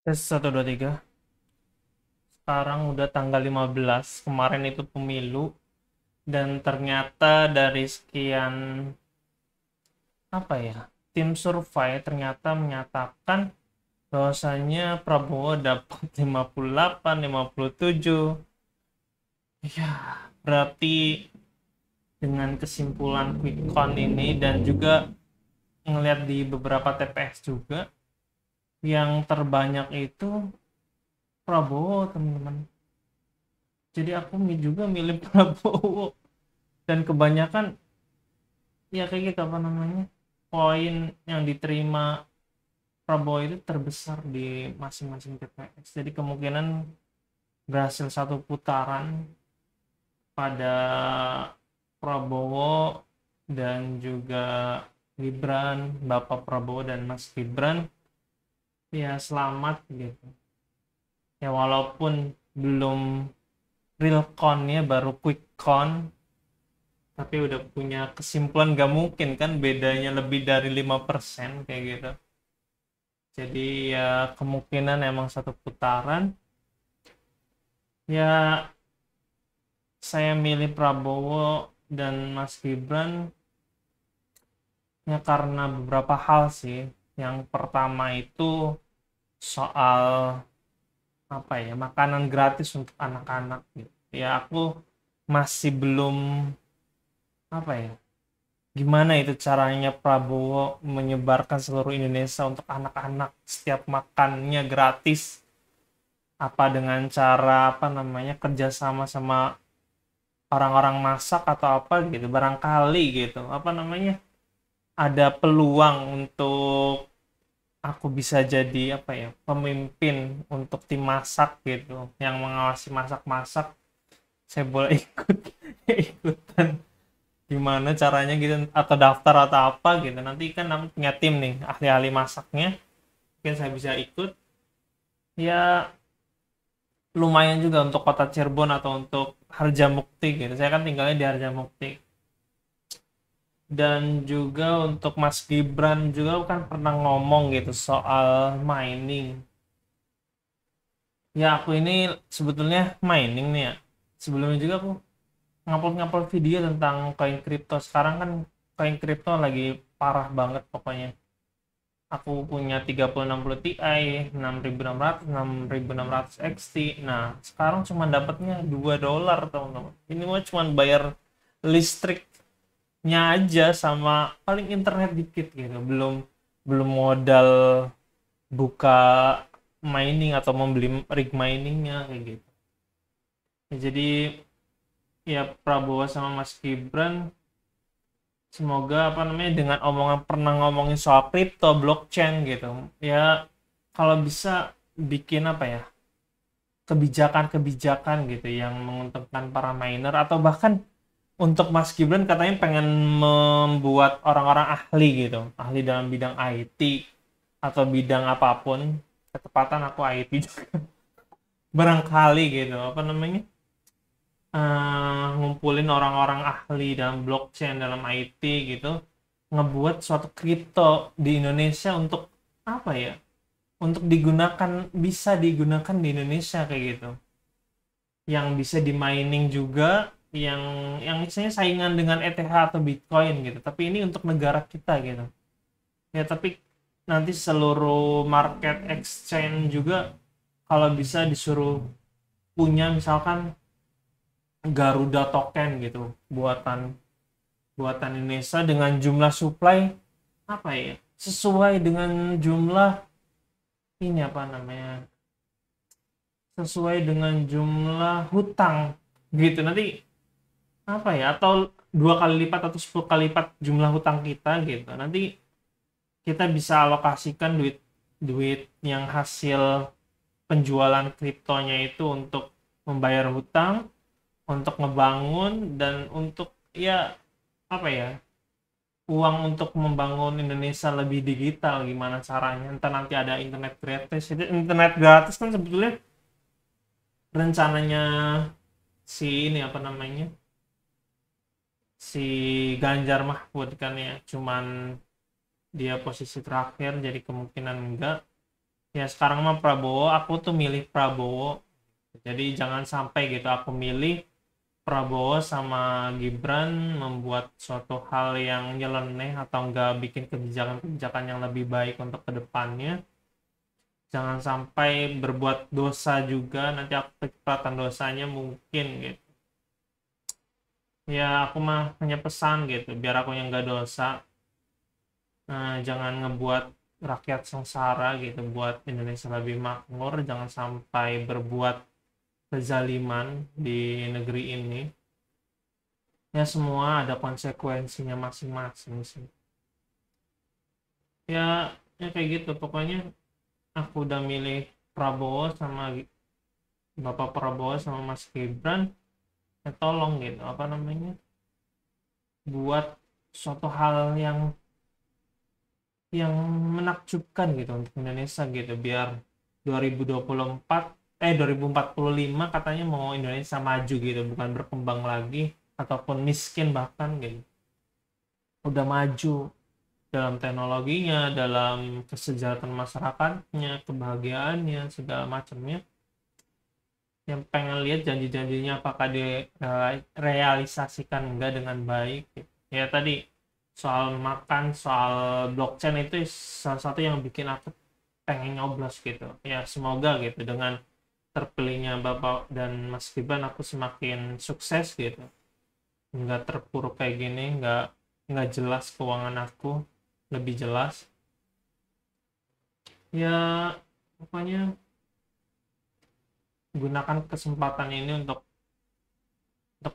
Tes 1, 2, 3. Sekarang udah tanggal 15. Kemarin itu pemilu. Dan ternyata dari sekian, apa ya, tim survei ternyata menyatakan bahwasanya Prabowo dapat 58, 57. Ya, berarti dengan kesimpulan quick count ini dan juga ngelihat di beberapa TPS juga, yang terbanyak itu Prabowo, teman-teman. Jadi aku juga milih Prabowo. Dan kebanyakan ya kayak gitu, apa namanya, poin yang diterima Prabowo itu terbesar di masing-masing TPS. Jadi kemungkinan berhasil satu putaran pada Prabowo dan juga Gibran, Bapak Prabowo dan Mas Gibran, ya selamat gitu. Ya walaupun belum real count-nya, baru quick count, tapi udah punya kesimpulan, gak mungkin kan bedanya lebih dari 5% kayak gitu. Jadi ya kemungkinan emang satu putaran. Ya saya milih Prabowo dan Mas Gibran ya karena beberapa hal sih. Yang pertama itu soal, apa ya, makanan gratis untuk anak-anak gitu. Ya aku masih belum, apa ya, gimana itu caranya Prabowo menyebarkan seluruh Indonesia untuk anak-anak setiap makannya gratis, apa dengan cara, apa namanya, kerjasama sama orang-orang masak atau apa gitu, barangkali gitu, apa namanya, ada peluang untuk aku bisa jadi, apa ya, pemimpin untuk tim masak gitu yang mengawasi masak-masak. Saya boleh ikut ikutan gimana caranya gitu, atau daftar atau apa gitu, nanti kan aku punya tim nih ahli-ahli masaknya, mungkin saya bisa ikut. Ya lumayan juga untuk kota Cirebon atau untuk Harjamukti gitu, saya kan tinggalnya di Harjamukti. Dan juga untuk Mas Gibran juga kan pernah ngomong gitu soal mining. Ya aku ini sebetulnya mining nih ya. Sebelumnya juga aku ngupload-ngupload video tentang koin kripto. Sekarang kan koin kripto lagi parah banget pokoknya. Aku punya 3060 Ti, 6600, 6600 XT. Nah, sekarang cuma dapatnya $2, teman-teman. Ini mah cuma bayar listriknya aja sama paling internet dikit gitu. Belum belum modal buka mining atau membeli rig miningnya kayak gitu. Ya, jadi ya Prabowo sama Mas Gibran, semoga, apa namanya, dengan omongan, pernah ngomongin soal kripto, blockchain gitu, ya kalau bisa bikin, apa ya, kebijakan-kebijakan gitu yang menguntungkan para miner, atau bahkan untuk Mas Gibran katanya pengen membuat orang-orang ahli gitu, ahli dalam bidang IT atau bidang apapun, ketepatan aku IT juga, barangkali gitu, apa namanya, ngumpulin orang-orang ahli dalam blockchain, dalam IT gitu, ngebuat suatu kripto di Indonesia untuk, apa ya, untuk digunakan, bisa digunakan di Indonesia kayak gitu, yang bisa di mining juga, yang misalnya saingan dengan ETH atau Bitcoin gitu, tapi ini untuk negara kita gitu. Ya tapi nanti seluruh market exchange juga kalau bisa disuruh punya misalkan Garuda token gitu, buatan buatan Indonesia, dengan jumlah supply, apa ya, sesuai dengan jumlah ini, apa namanya, sesuai dengan jumlah hutang gitu, nanti, apa ya, atau 2 kali lipat atau 10 kali lipat jumlah hutang kita gitu, nanti kita bisa alokasikan duit duit yang hasil penjualan kriptonya itu untuk membayar hutang, untuk ngebangun, dan untuk, ya, apa ya, uang untuk membangun Indonesia lebih digital. Gimana caranya, entar nanti ada internet gratis. Itu internet gratis kan sebetulnya rencananya si ini, apa namanya, si Ganjar Mahfud kan ya, cuman dia posisi terakhir jadi kemungkinan enggak. Ya sekarang mah Prabowo, aku tuh milih Prabowo. Jadi jangan sampai gitu aku milih Prabowo sama Gibran membuat suatu hal yang nyeleneh atau enggak bikin kebijakan-kebijakan yang lebih baik untuk kedepannya. Jangan sampai berbuat dosa juga, nanti aku kecepatan dosanya mungkin gitu. Ya aku mah hanya pesan gitu, biar aku yang nggak dosa. Jangan ngebuat rakyat sengsara gitu, buat Indonesia lebih makmur, jangan sampai berbuat kezaliman di negeri ini. Ya semua ada konsekuensinya masing-masing sih. Ya, ya kayak gitu. Pokoknya aku udah milih Prabowo sama Bapak Prabowo sama Mas Gibran. Ya tolong gitu, apa namanya, buat suatu hal yang menakjubkan gitu untuk Indonesia gitu, biar 2024 2045 katanya mau Indonesia maju gitu, bukan berkembang lagi ataupun miskin bahkan gitu. Udah maju dalam teknologinya, dalam kesejahteraan masyarakatnya, kebahagiaannya, segala macamnya. Yang pengen lihat janji-janjinya apakah direalisasikan enggak dengan baik gitu. Ya tadi soal makan, soal blockchain itu salah satu yang bikin aku pengen nyoblos gitu. Ya semoga gitu dengan terpilihnya Bapak dan Mas Gibran aku semakin sukses gitu. Nggak terpuruk kayak gini, nggak jelas keuangan aku, lebih jelas. Ya pokoknya gunakan kesempatan ini untuk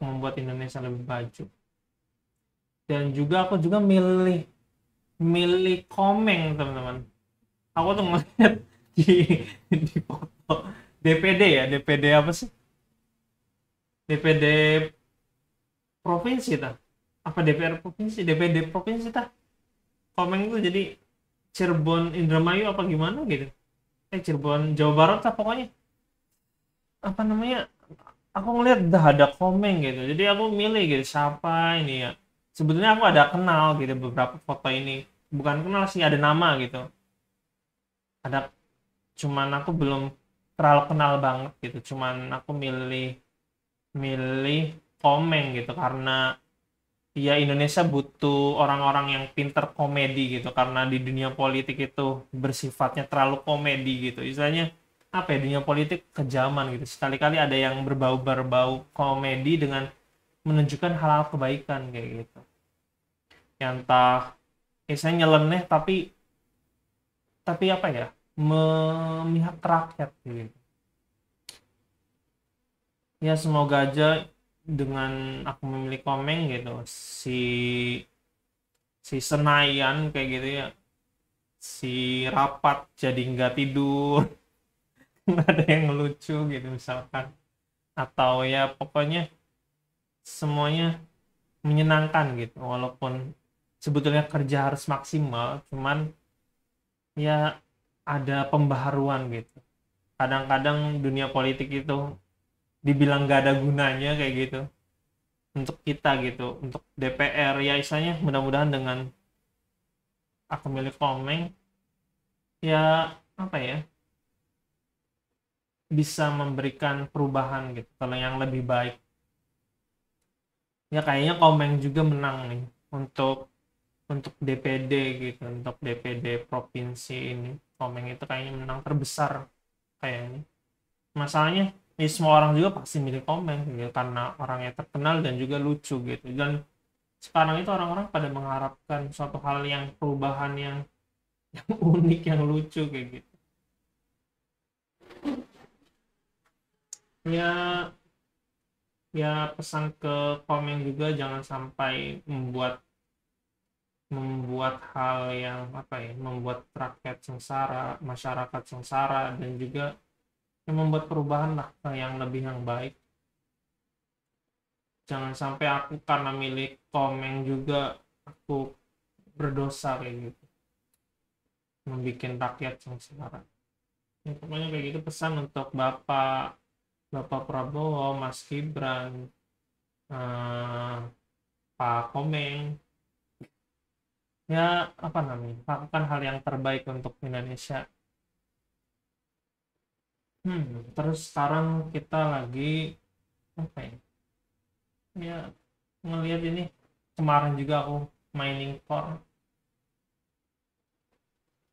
membuat Indonesia lebih maju. Dan juga aku juga milih milih Komeng, teman-teman. Aku tuh ngeliat di di foto DPD, ya DPD apa sih, DPD provinsi tah, apa DPR provinsi, DPD provinsi tah, Komeng tuh jadi Cirebon Indramayu apa gimana gitu, Cirebon Jawa Barat tah pokoknya, apa namanya, aku ngeliat udah ada Komeng gitu, jadi aku milih gitu siapa ini ya. Sebetulnya aku ada kenal gitu beberapa foto ini, bukan kenal sih, ada nama gitu, ada, cuman aku belum terlalu kenal banget gitu, cuman aku milih milih Komeng gitu karena ya Indonesia butuh orang-orang yang pinter komedi gitu, karena di dunia politik itu bersifatnya terlalu komedi gitu, istilahnya apa ya, dunia politik kejaman gitu, sekali-kali ada yang berbau-berbau komedi dengan menunjukkan hal-hal kebaikan kayak gitu, yang entah istilahnya nyeleneh tapi apa ya, memihak ke rakyat gitu. Ya semoga aja dengan aku memilih Komeng gitu, si si Senayan kayak gitu ya, si Rapat jadi nggak tidur, nggak ada yang lucu gitu misalkan, atau ya pokoknya semuanya menyenangkan gitu, walaupun sebetulnya kerja harus maksimal, cuman ya ada pembaharuan gitu. Kadang-kadang dunia politik itu dibilang nggak ada gunanya kayak gitu untuk kita gitu, untuk DPR ya, istilahnya mudah-mudahan dengan aku milih Komeng ya, apa ya, bisa memberikan perubahan gitu kalau yang lebih baik. Ya kayaknya Komeng juga menang nih untuk DPD gitu, untuk DPD provinsi ini. Komeng itu kayaknya menang terbesar kayaknya. Masalahnya ya semua orang juga pasti milih Komeng gitu karena orangnya terkenal dan juga lucu gitu. Dan sekarang itu orang-orang pada mengharapkan suatu hal yang perubahan yang unik, yang lucu kayak gitu. Ya, ya pesan ke Komeng juga jangan sampai membuat membuat hal yang apa ya, membuat rakyat sengsara, masyarakat sengsara, dan juga yang membuat perubahan lah yang lebih yang baik. Jangan sampai aku karena milih Komeng juga aku berdosa kayak gitu, membuat rakyat sengsara. Ya, pokoknya kayak gitu pesan untuk Bapak Bapak Prabowo, Mas Gibran, eh, Pak Komeng. Ya apa namanya, lakukan hal yang terbaik untuk Indonesia. Terus sekarang kita lagi apa ya? Ya ngelihat ini, kemarin juga aku mining core.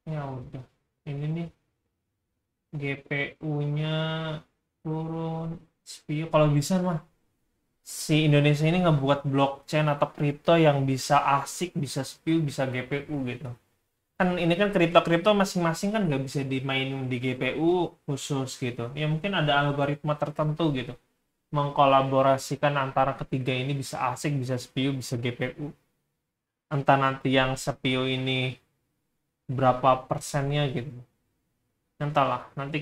Ya udah. Ini nih GPU-nya turun, CPU kalau bisa mah si Indonesia ini ngebuat blockchain atau kripto yang bisa ASIC, bisa CPU, bisa GPU gitu. Kan ini kan kripto-kripto masing-masing kan nggak bisa dimainin di GPU khusus gitu. Ya mungkin ada algoritma tertentu gitu. Mengkolaborasikan antara ketiga ini bisa ASIC, bisa CPU, bisa GPU. Entah nanti yang CPU ini berapa persennya gitu. Entahlah, nanti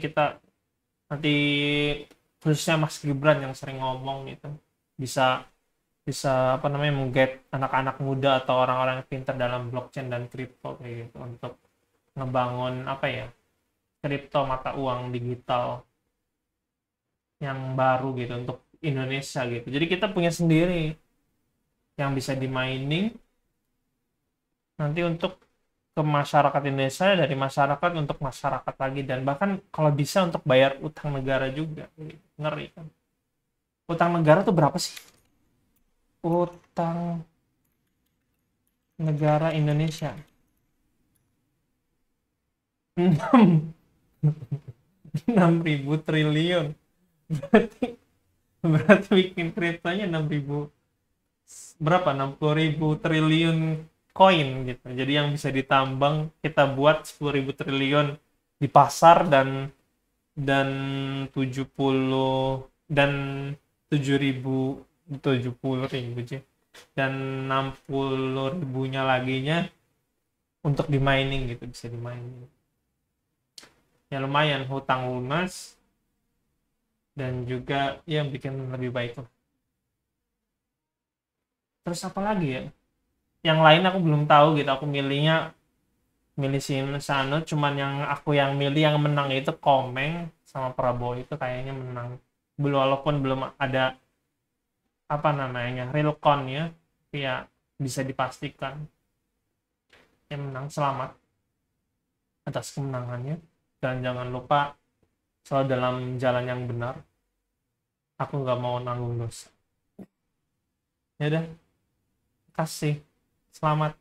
khususnya Mas Gibran yang sering ngomong gitu. Bisa bisa apa namanya mengget anak-anak muda atau orang-orang yang pintar dalam blockchain dan kripto kayak gitu untuk ngebangun apa ya, kripto mata uang digital yang baru gitu untuk Indonesia gitu. Jadi kita punya sendiri yang bisa di mining nanti untuk ke masyarakat Indonesia, dari masyarakat untuk masyarakat lagi, dan bahkan kalau bisa untuk bayar utang negara juga. Ngeri kan. Utang negara tuh berapa sih? Utang negara Indonesia. 6.000 triliun. Berarti berarti bikin kriptonya 6.000, berapa, 60.000 triliun koin gitu. Jadi yang bisa ditambang kita buat 10.000 triliun di pasar, dan 70 dan 70.000 sih, dan 60.000-nya laginya untuk di mining gitu, bisa di mining. Ya lumayan, hutang lunas dan juga yang bikin lebih baik lah. Terus apa lagi ya? Yang lain aku belum tahu gitu. Aku milih si Sano, cuman yang milih yang menang itu Komeng sama Prabowo, itu kayaknya menang. Belum, walaupun belum ada apa namanya real count-nya, ya bisa dipastikan yang menang. Selamat atas kemenangannya, dan jangan lupa selalu dalam jalan yang benar. Aku nggak mau nanggung dosa. Ya udah, kasih. Selamat.